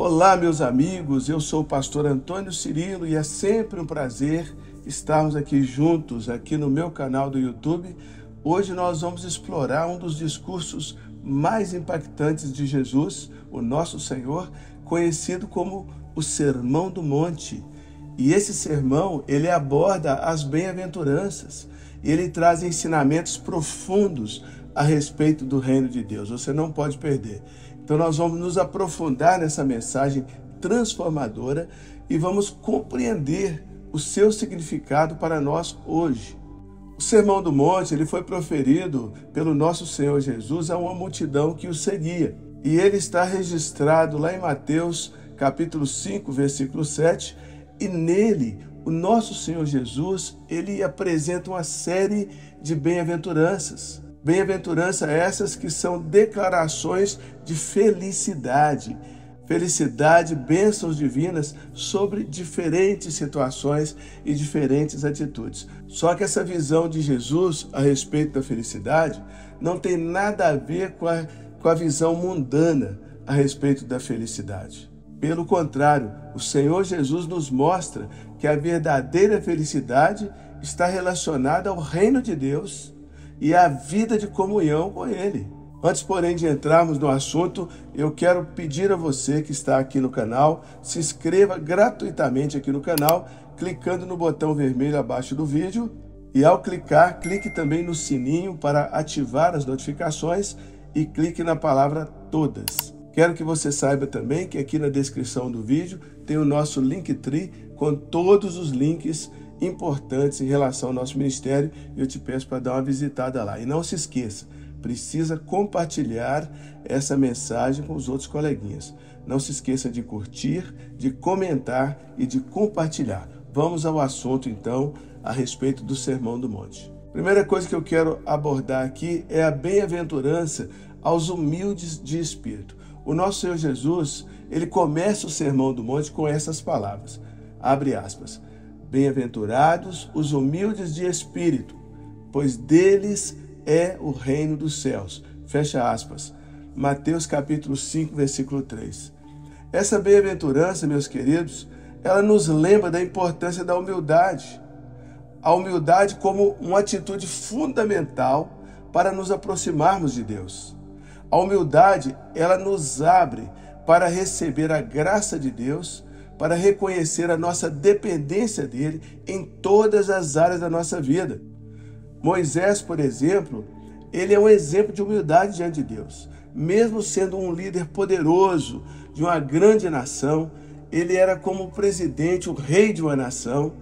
Olá, meus amigos, eu sou o pastor Antônio Cirilo e é sempre um prazer estarmos aqui juntos, aqui no meu canal do YouTube. Hoje nós vamos explorar um dos discursos mais impactantes de Jesus, o nosso Senhor, conhecido como o Sermão do Monte. E esse sermão, ele aborda as bem-aventuranças, ele traz ensinamentos profundos a respeito do reino de Deus. Você não pode perder. Então nós vamos nos aprofundar nessa mensagem transformadora e vamos compreender o seu significado para nós hoje. O Sermão do Monte, ele foi proferido pelo nosso Senhor Jesus a uma multidão que o seguia. E ele está registrado lá em Mateus, capítulo 5, versículo 7, e nele o nosso Senhor Jesus, ele apresenta uma série de bem-aventuranças. Bem-aventuranças essas que são declarações de felicidade. Felicidade, bênçãos divinas sobre diferentes situações e diferentes atitudes. Só que essa visão de Jesus a respeito da felicidade não tem nada a ver com a visão mundana a respeito da felicidade. Pelo contrário, o Senhor Jesus nos mostra que a verdadeira felicidade está relacionada ao reino de Deus e à vida de comunhão com Ele. Antes, porém, de entrarmos no assunto, eu quero pedir a você que está aqui no canal, se inscreva gratuitamente aqui no canal, clicando no botão vermelho abaixo do vídeo. E ao clicar, clique também no sininho para ativar as notificações e clique na palavra todas. Quero que você saiba também que aqui na descrição do vídeo tem o nosso Linktree com todos os links importantes em relação ao nosso ministério. Eu te peço para dar uma visitada lá. E não se esqueça, precisa compartilhar essa mensagem com os outros coleguinhas. Não se esqueça de curtir, de comentar e de compartilhar. Vamos ao assunto, então, a respeito do Sermão do Monte. Primeira coisa que eu quero abordar aqui é a bem-aventurança aos humildes de espírito. O nosso Senhor Jesus, ele começa o Sermão do Monte com essas palavras. Abre aspas. Bem-aventurados os humildes de espírito, pois deles é o reino dos céus. Fecha aspas. Mateus capítulo 5, versículo 3. Essa bem-aventurança, meus queridos, ela nos lembra da importância da humildade. A humildade como uma atitude fundamental para nos aproximarmos de Deus. A humildade, ela nos abre para receber a graça de Deus, para reconhecer a nossa dependência dele em todas as áreas da nossa vida. Moisés, por exemplo, ele é um exemplo de humildade diante de Deus. Mesmo sendo um líder poderoso de uma grande nação, ele era como presidente, o rei de uma nação,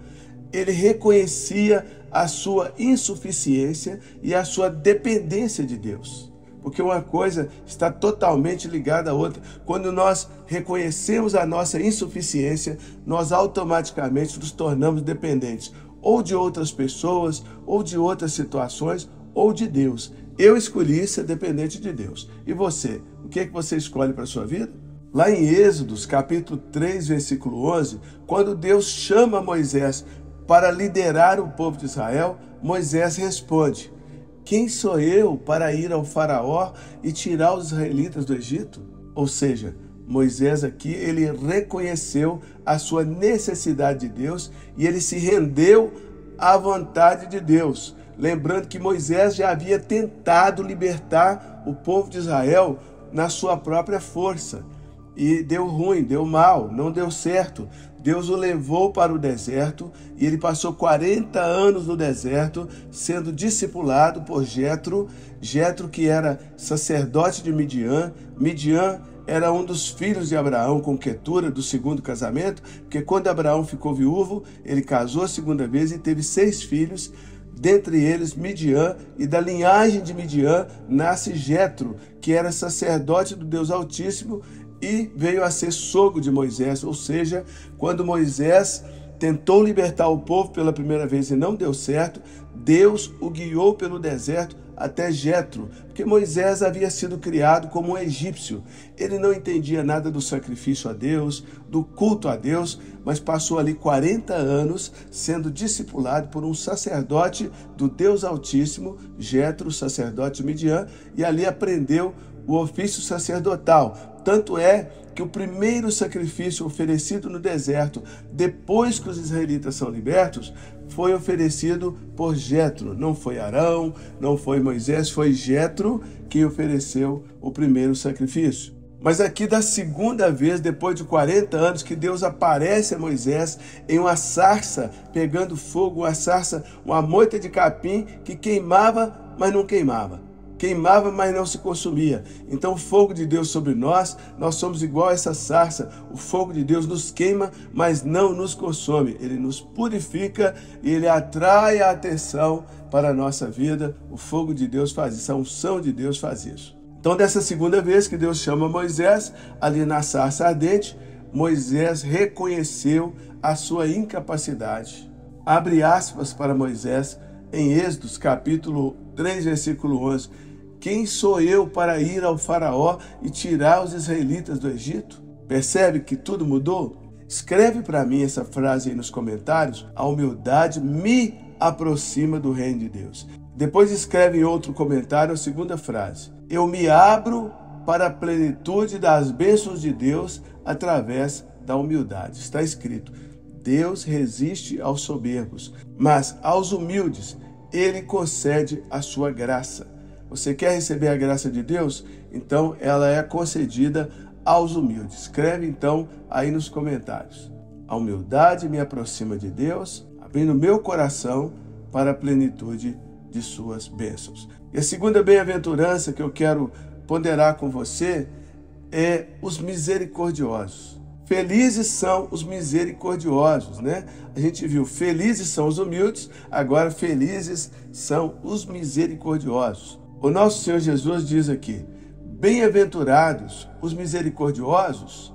ele reconhecia a sua insuficiência e a sua dependência de Deus. Porque uma coisa está totalmente ligada à outra. Quando nós reconhecemos a nossa insuficiência, nós automaticamente nos tornamos dependentes, ou de outras pessoas, ou de outras situações, ou de Deus. Eu escolhi ser dependente de Deus. E você? O que é que você escolhe para a sua vida? Lá em Êxodos, capítulo 3, versículo 11, quando Deus chama Moisés para liderar o povo de Israel, Moisés responde: quem sou eu para ir ao faraó e tirar os israelitas do Egito? Ou seja, Moisés aqui, ele reconheceu a sua necessidade de Deus e ele se rendeu à vontade de Deus. Lembrando que Moisés já havia tentado libertar o povo de Israel na sua própria força. E deu ruim, deu mal, não deu certo. Deus o levou para o deserto e ele passou 40 anos no deserto sendo discipulado por Jetro. Jetro, que era sacerdote de Midian. Midian era um dos filhos de Abraão com Quetura, do segundo casamento, porque quando Abraão ficou viúvo, ele casou a segunda vez e teve 6 filhos, dentre eles Midian, e da linhagem de Midian nasce Jetro, que era sacerdote do Deus Altíssimo, e veio a ser sogro de Moisés, ou seja, quando Moisés tentou libertar o povo pela primeira vez e não deu certo, Deus o guiou pelo deserto até Jetro, porque Moisés havia sido criado como um egípcio. Ele não entendia nada do sacrifício a Deus, do culto a Deus, mas passou ali 40 anos sendo discipulado por um sacerdote do Deus Altíssimo, Jetro, sacerdote de Midian, e ali aprendeu o ofício sacerdotal. Tanto é que o primeiro sacrifício oferecido no deserto, depois que os israelitas são libertos, foi oferecido por Jetro. Não foi Arão, não foi Moisés, foi Jetro que ofereceu o primeiro sacrifício. Mas aqui da segunda vez, depois de 40 anos, que Deus aparece a Moisés em uma sarça pegando fogo, uma sarça, uma moita de capim que queimava, mas não queimava. Queimava, mas não se consumia. Então o fogo de Deus sobre nós somos igual a essa sarça. O fogo de Deus nos queima, mas não nos consome. Ele nos purifica e ele atrai a atenção para a nossa vida. O fogo de Deus faz isso, a unção de Deus faz isso. Então, dessa segunda vez que Deus chama Moisés, ali na sarça ardente, Moisés reconheceu a sua incapacidade. Abre aspas para Moisés em Êxodos, capítulo 3, versículo 11. Quem sou eu para ir ao faraó e tirar os israelitas do Egito? Percebe que tudo mudou? Escreve para mim essa frase aí nos comentários. A humildade me aproxima do reino de Deus. Depois escreve em outro comentário a segunda frase. Eu me abro para a plenitude das bênçãos de Deus através da humildade. Está escrito, Deus resiste aos soberbos, mas aos humildes Ele concede a sua graça. Você quer receber a graça de Deus? Então ela é concedida aos humildes. Escreve então aí nos comentários. A humildade me aproxima de Deus, abrindo meu coração para a plenitude de suas bênçãos. E a segunda bem-aventurança que eu quero ponderar com você é os misericordiosos. Felizes são os misericordiosos, né? A gente viu, felizes são os humildes, agora felizes são os misericordiosos. O nosso Senhor Jesus diz aqui, bem-aventurados os misericordiosos,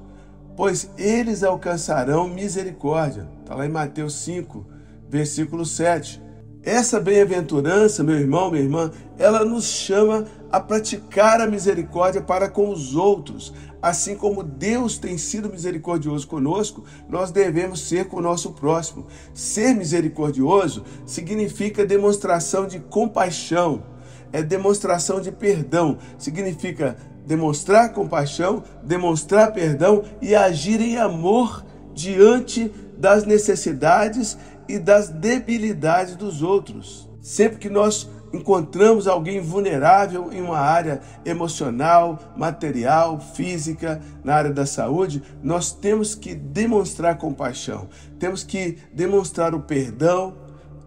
pois eles alcançarão misericórdia. Está lá em Mateus 5, versículo 7. Essa bem-aventurança, meu irmão, minha irmã, ela nos chama a praticar a misericórdia para com os outros. Assim como Deus tem sido misericordioso conosco, nós devemos ser com o nosso próximo. Ser misericordioso significa demonstração de compaixão, é demonstração de perdão, significa demonstrar compaixão, demonstrar perdão e agir em amor diante das necessidades e das debilidades dos outros. Sempre que nós encontramos alguém vulnerável em uma área emocional, material, física, na área da saúde, nós temos que demonstrar compaixão, temos que demonstrar o perdão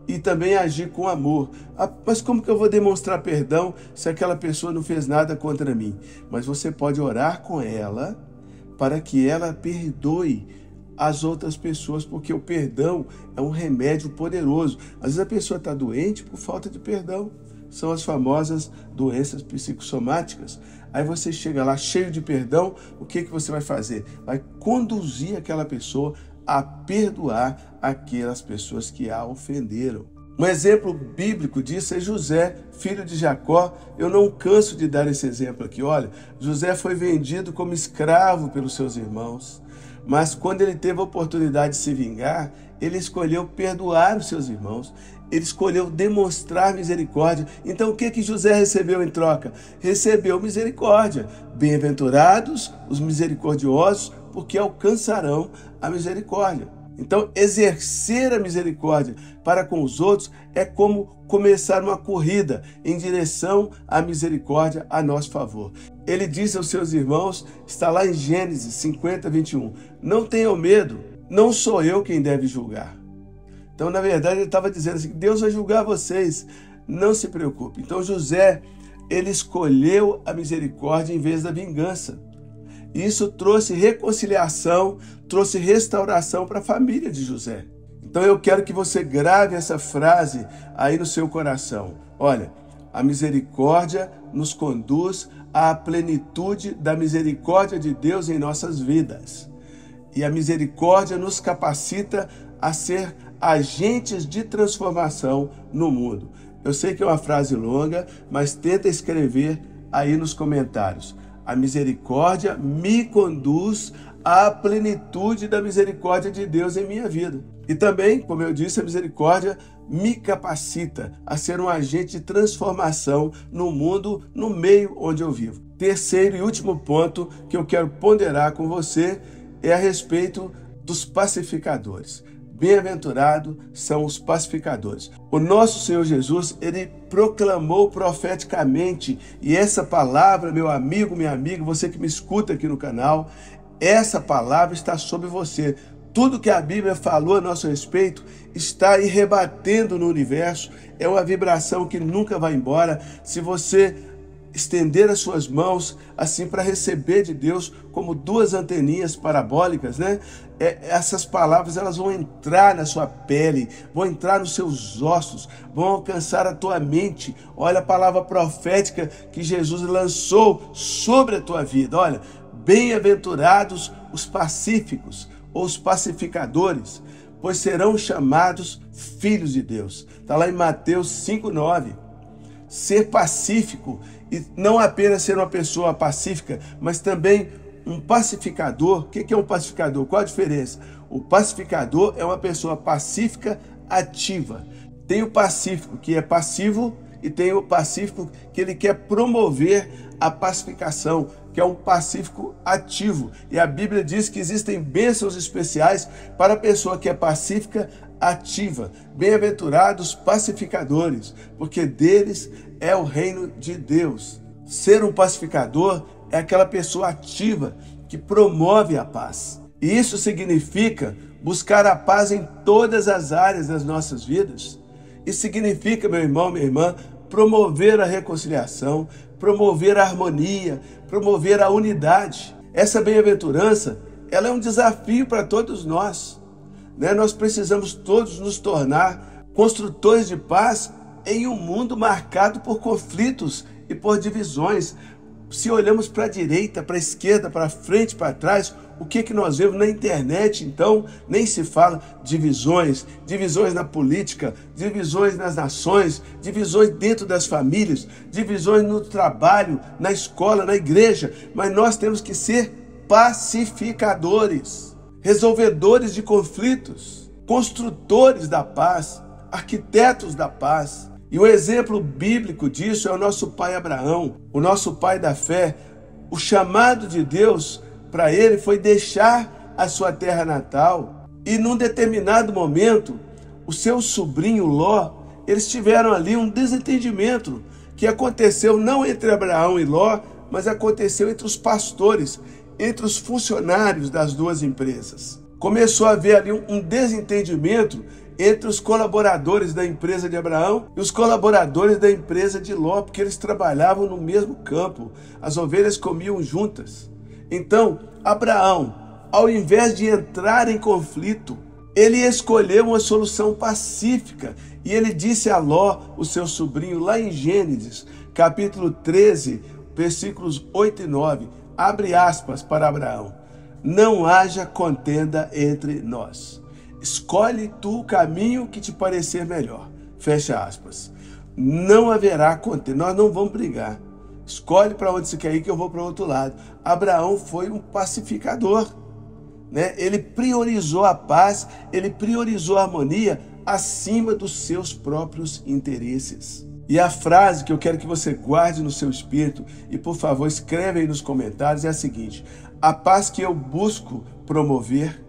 e também agir com amor. Mas como que eu vou demonstrar perdão se aquela pessoa não fez nada contra mim? Mas você pode orar com ela para que ela perdoe as outras pessoas, porque o perdão é um remédio poderoso. Às vezes a pessoa está doente por falta de perdão. São as famosas doenças psicossomáticas. Aí você chega lá cheio de perdão, o que você vai fazer? Vai conduzir aquela pessoa a perdoar aquelas pessoas que a ofenderam. Um exemplo bíblico disso é José, filho de Jacó. Eu não canso de dar esse exemplo aqui. Olha, José foi vendido como escravo pelos seus irmãos. Mas quando ele teve a oportunidade de se vingar, ele escolheu perdoar os seus irmãos. Ele escolheu demonstrar misericórdia. Então o que José recebeu em troca? Recebeu misericórdia. Bem-aventurados os misericordiosos, porque alcançarão a misericórdia. Então exercer a misericórdia para com os outros é como começar uma corrida em direção à misericórdia a nosso favor. Ele disse aos seus irmãos, está lá em Gênesis 50, 21, não tenham medo, não sou eu quem deve julgar. Então, na verdade, ele estava dizendo assim, Deus vai julgar vocês, não se preocupe. Então, José, ele escolheu a misericórdia em vez da vingança. Isso trouxe reconciliação, trouxe restauração para a família de José. Então, eu quero que você grave essa frase aí no seu coração. Olha, a misericórdia nos conduz à plenitude da misericórdia de Deus em nossas vidas. E a misericórdia nos capacita a ser agentes de transformação no mundo. Eu sei que é uma frase longa, mas tenta escrever aí nos comentários. A misericórdia me conduz à plenitude da misericórdia de Deus em minha vida. E também, como eu disse, a misericórdia me capacita a ser um agente de transformação no mundo, no meio onde eu vivo. Terceiro e último ponto que eu quero ponderar com você é a respeito dos pacificadores. Bem-aventurados são os pacificadores. O nosso Senhor Jesus, ele proclamou profeticamente, e essa palavra, meu amigo, minha amiga, você que me escuta aqui no canal, essa palavra está sobre você. Tudo que a Bíblia falou a nosso respeito está aí rebatendo no universo. É uma vibração que nunca vai embora. Se você estender as suas mãos assim para receber de Deus como duas anteninhas parabólicas, né? Essas palavras elas vão entrar na sua pele, vão entrar nos seus ossos, vão alcançar a tua mente. Olha a palavra profética que Jesus lançou sobre a tua vida. Olha, bem-aventurados os pacíficos, ou os pacificadores, pois serão chamados filhos de Deus. Está lá em Mateus 5:9. Ser pacífico, e não apenas ser uma pessoa pacífica, mas também um pacificador. O que é um pacificador? Qual a diferença? O pacificador é uma pessoa pacífica ativa. Tem o pacífico que é passivo e tem o pacífico que ele quer promover a pacificação, que é um pacífico ativo. E a Bíblia diz que existem bênçãos especiais para a pessoa que é pacífica ativa. Bem-aventurados pacificadores, porque deles é o reino de Deus. Ser um pacificador é aquela pessoa ativa que promove a paz. E isso significa buscar a paz em todas as áreas das nossas vidas. Isso significa, meu irmão, minha irmã, promover a reconciliação, promover a harmonia, promover a unidade. Essa bem-aventurança, ela é um desafio para todos nós, né? Nós precisamos todos nos tornar construtores de paz em um mundo marcado por conflitos e por divisões. Se olhamos para a direita, para a esquerda, para frente, para trás, o que nós vemos na internet? Então, nem se fala divisões na política, divisões nas nações, divisões dentro das famílias, divisões no trabalho, na escola, na igreja. Mas nós temos que ser pacificadores, resolvedores de conflitos, construtores da paz, arquitetos da paz. E o exemplo bíblico disso é o nosso pai Abraão, o nosso pai da fé. O chamado de Deus para ele foi deixar a sua terra natal. E num determinado momento, o seu sobrinho Ló, eles tiveram ali um desentendimento que aconteceu não entre Abraão e Ló, mas aconteceu entre os pastores, entre os funcionários das duas empresas. Começou a haver ali um desentendimento entre os colaboradores da empresa de Abraão e os colaboradores da empresa de Ló, porque eles trabalhavam no mesmo campo, as ovelhas comiam juntas. Então, Abraão, ao invés de entrar em conflito, ele escolheu uma solução pacífica e ele disse a Ló, o seu sobrinho, lá em Gênesis, capítulo 13, versículos 8 e 9, abre aspas para Abraão: não haja contenda entre nós. Escolhe tu o caminho que te parecer melhor. Fecha aspas. Não haverá contenda, nós não vamos brigar. Escolhe para onde você quer ir que eu vou para o outro lado. Abraão foi um pacificador, né? Ele priorizou a paz, ele priorizou a harmonia acima dos seus próprios interesses. E a frase que eu quero que você guarde no seu espírito e, por favor, escreve aí nos comentários é a seguinte: a paz que eu busco promover,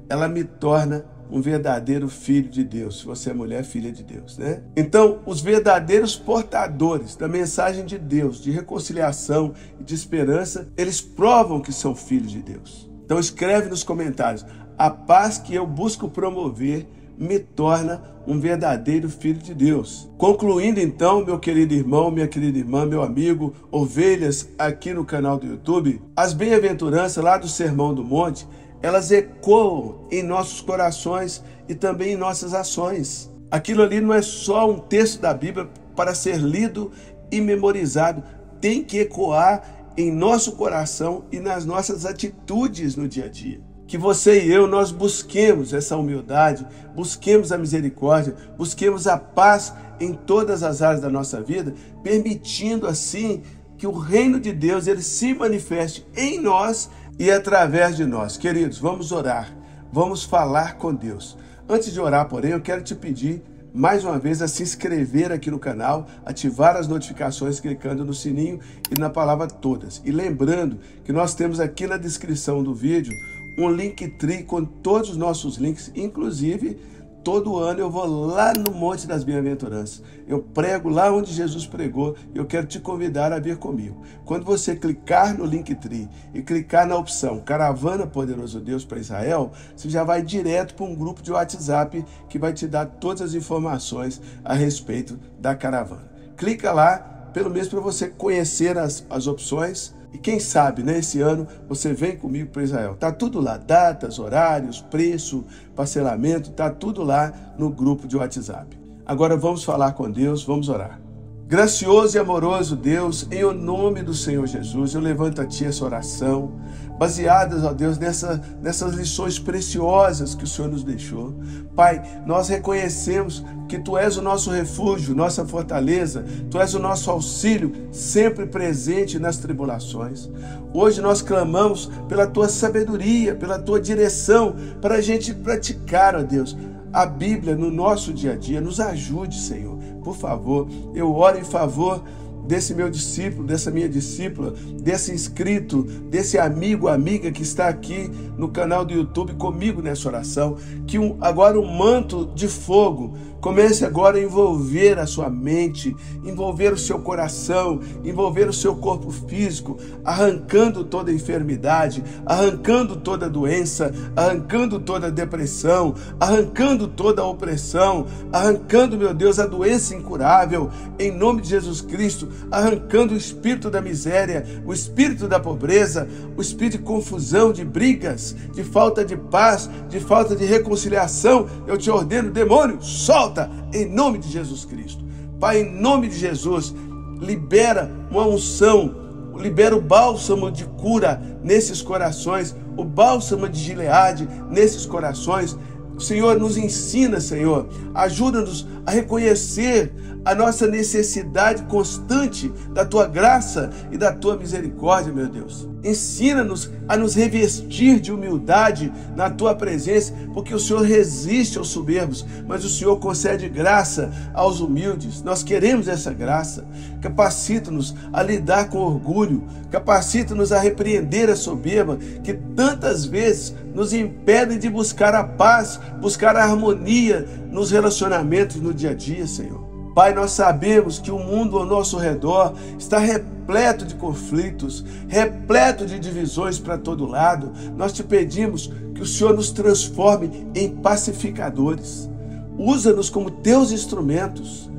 ela me torna um verdadeiro filho de Deus. Se você é mulher, filha de Deus, né? Então, os verdadeiros portadores da mensagem de Deus, de reconciliação e de esperança, eles provam que são filhos de Deus. Então, escreve nos comentários: a paz que eu busco promover me torna um verdadeiro filho de Deus. Concluindo então, meu querido irmão, minha querida irmã, meu amigo, ovelhas aqui no canal do YouTube, as bem-aventuranças lá do Sermão do Monte, elas ecoam em nossos corações e também em nossas ações. Aquilo ali não é só um texto da Bíblia para ser lido e memorizado, tem que ecoar em nosso coração e nas nossas atitudes no dia a dia. Que você e eu, nós busquemos essa humildade, busquemos a misericórdia, busquemos a paz em todas as áreas da nossa vida, permitindo assim que o reino de Deus ele se manifeste em nós e através de nós. Queridos, vamos orar, vamos falar com Deus. Antes de orar, porém, eu quero te pedir mais uma vez a se inscrever aqui no canal, ativar as notificações clicando no sininho e na palavra todas. E lembrando que nós temos aqui na descrição do vídeo um Linktree com todos os nossos links, inclusive todo ano eu vou lá no Monte das Bem-aventuranças. Eu prego lá onde Jesus pregou e eu quero te convidar a vir comigo. Quando você clicar no Linktree e clicar na opção Caravana Poderoso Deus para Israel, você já vai direto para um grupo de WhatsApp que vai te dar todas as informações a respeito da caravana. Clica lá, pelo menos para você conhecer as opções. E quem sabe, né, esse ano você vem comigo para Israel. Tá tudo lá, datas, horários, preço, parcelamento, tá tudo lá no grupo de WhatsApp. Agora vamos falar com Deus, vamos orar. Gracioso e amoroso Deus, em o nome do Senhor Jesus, eu levanto a Ti essa oração, baseadas, ó Deus, nessas lições preciosas que o Senhor nos deixou. Pai, nós reconhecemos que Tu és o nosso refúgio, nossa fortaleza, Tu és o nosso auxílio, sempre presente nas tribulações. Hoje nós clamamos pela Tua sabedoria, pela Tua direção, para a gente praticar, ó Deus, a Bíblia no nosso dia a dia. Nos ajude, Senhor. Por favor, eu oro em favor desse meu discípulo, dessa minha discípula, desse inscrito, desse amigo, amiga que está aqui no canal do YouTube comigo nessa oração, que agora um manto de fogo comece agora a envolver a sua mente, envolver o seu coração, envolver o seu corpo físico, arrancando toda a enfermidade, arrancando toda a doença, arrancando toda a depressão, arrancando toda a opressão, arrancando, meu Deus, a doença incurável, em nome de Jesus Cristo, arrancando o espírito da miséria, o espírito da pobreza, o espírito de confusão, de brigas, de falta de paz, de falta de reconciliação. Eu te ordeno, demônio, solta em nome de Jesus Cristo. Pai, em nome de Jesus, libera uma unção, libera o bálsamo de cura nesses corações, o bálsamo de Gileade nesses corações. Senhor, nos ensina, Senhor, ajuda-nos a reconhecer a nossa necessidade constante da Tua graça e da Tua misericórdia, meu Deus. Ensina-nos a nos revestir de humildade na Tua presença, porque o Senhor resiste aos soberbos, mas o Senhor concede graça aos humildes. Nós queremos essa graça. Capacita-nos a lidar com orgulho, capacita-nos a repreender a soberba, que tantas vezes nos impedem de buscar a paz, buscar a harmonia nos relacionamentos no dia a dia, Senhor. Pai, nós sabemos que o mundo ao nosso redor está repleto de conflitos, repleto de divisões para todo lado. Nós te pedimos que o Senhor nos transforme em pacificadores. Usa-nos como teus instrumentos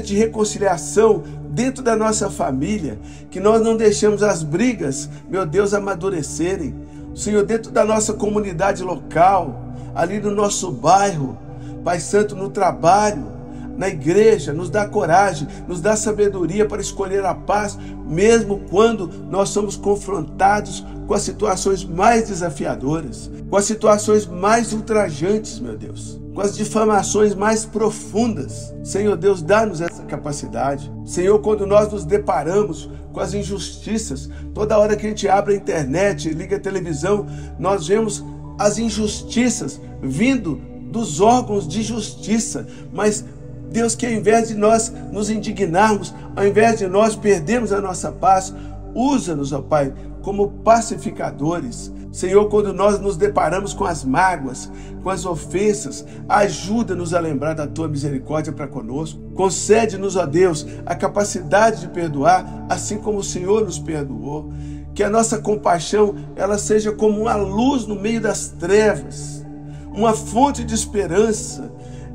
de reconciliação dentro da nossa família, que nós não deixemos as brigas, meu Deus, amadurecerem. Senhor, dentro da nossa comunidade local, ali no nosso bairro, Pai Santo, no trabalho, na igreja, nos dá coragem, nos dá sabedoria para escolher a paz, mesmo quando nós somos confrontados com as situações mais desafiadoras, com as situações mais ultrajantes, meu Deus, com as difamações mais profundas. Senhor Deus, dá-nos essa capacidade. Senhor, quando nós nos deparamos com as injustiças, toda hora que a gente abre a internet, liga a televisão, nós vemos as injustiças vindo dos órgãos de justiça, mas Deus, que ao invés de nós nos indignarmos, ao invés de nós perdermos a nossa paz, usa-nos, ó Pai, como pacificadores. Senhor, quando nós nos deparamos com as mágoas, com as ofensas, ajuda-nos a lembrar da Tua misericórdia para conosco. Concede-nos, ó Deus, a capacidade de perdoar, assim como o Senhor nos perdoou. Que a nossa compaixão, ela seja como uma luz no meio das trevas, uma fonte de esperança,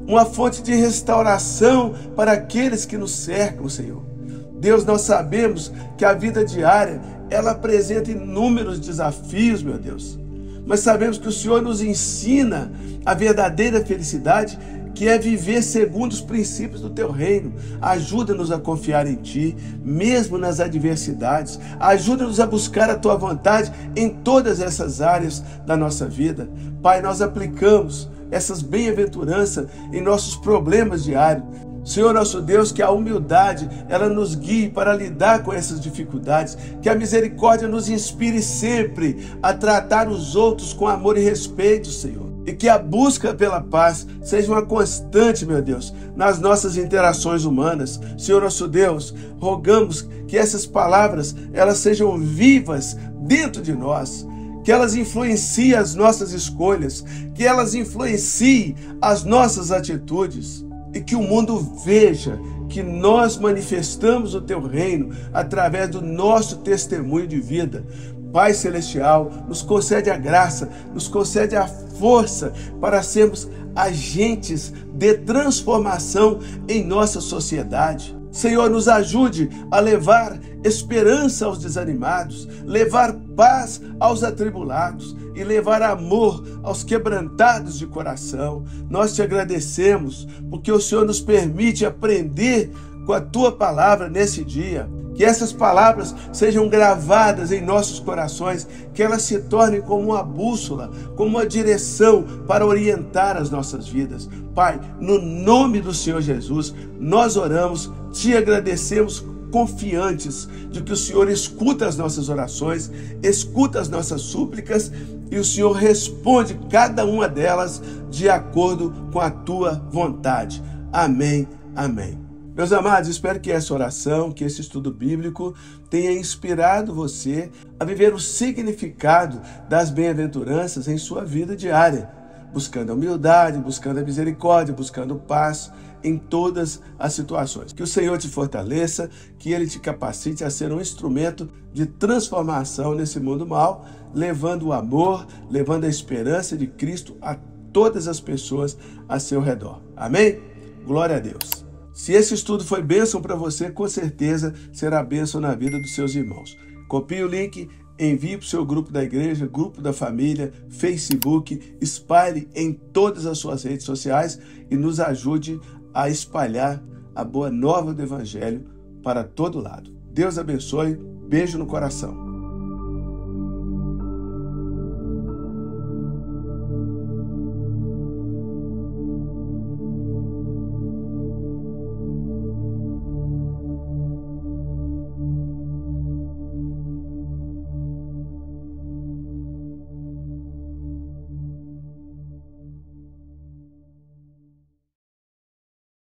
uma fonte de restauração para aqueles que nos cercam, Senhor. Deus, nós sabemos que a vida diária, ela apresenta inúmeros desafios, meu Deus. Mas sabemos que o Senhor nos ensina a verdadeira felicidade, que é viver segundo os princípios do Teu reino. Ajuda-nos a confiar em Ti, mesmo nas adversidades. Ajuda-nos a buscar a Tua vontade em todas essas áreas da nossa vida. Pai, nós aplicamos essas bem-aventuranças em nossos problemas diários. Senhor nosso Deus, que a humildade, ela nos guie para lidar com essas dificuldades, que a misericórdia nos inspire sempre a tratar os outros com amor e respeito, Senhor. E que a busca pela paz seja uma constante, meu Deus, nas nossas interações humanas. Senhor nosso Deus, rogamos que essas palavras elas sejam vivas dentro de nós, que elas influenciem as nossas escolhas, que elas influenciem as nossas atitudes e que o mundo veja que nós manifestamos o Teu reino através do nosso testemunho de vida. Pai Celestial, nos concede a graça, nos concede a força para sermos agentes de transformação em nossa sociedade. Senhor, nos ajude a levar esperança aos desanimados, levar paz aos atribulados e levar amor aos quebrantados de coração. Nós te agradecemos porque o Senhor nos permite aprender com a Tua palavra nesse dia. Que essas palavras sejam gravadas em nossos corações, que elas se tornem como uma bússola, como uma direção para orientar as nossas vidas. Pai, no nome do Senhor Jesus, nós oramos, te agradecemos confiantes de que o Senhor escuta as nossas orações, escuta as nossas súplicas e o Senhor responde cada uma delas de acordo com a Tua vontade. Amém, amém. Meus amados, espero que essa oração, que esse estudo bíblico tenha inspirado você a viver o significado das bem-aventuranças em sua vida diária, buscando a humildade, buscando a misericórdia, buscando paz em todas as situações. Que o Senhor te fortaleça, que Ele te capacite a ser um instrumento de transformação nesse mundo mal, levando o amor, levando a esperança de Cristo a todas as pessoas a seu redor. Amém? Glória a Deus. Se esse estudo foi bênção para você, com certeza será bênção na vida dos seus irmãos. Copie o link, envie para o seu grupo da igreja, grupo da família, Facebook, espalhe em todas as suas redes sociais e nos ajude a espalhar a boa nova do Evangelho para todo lado. Deus abençoe, beijo no coração.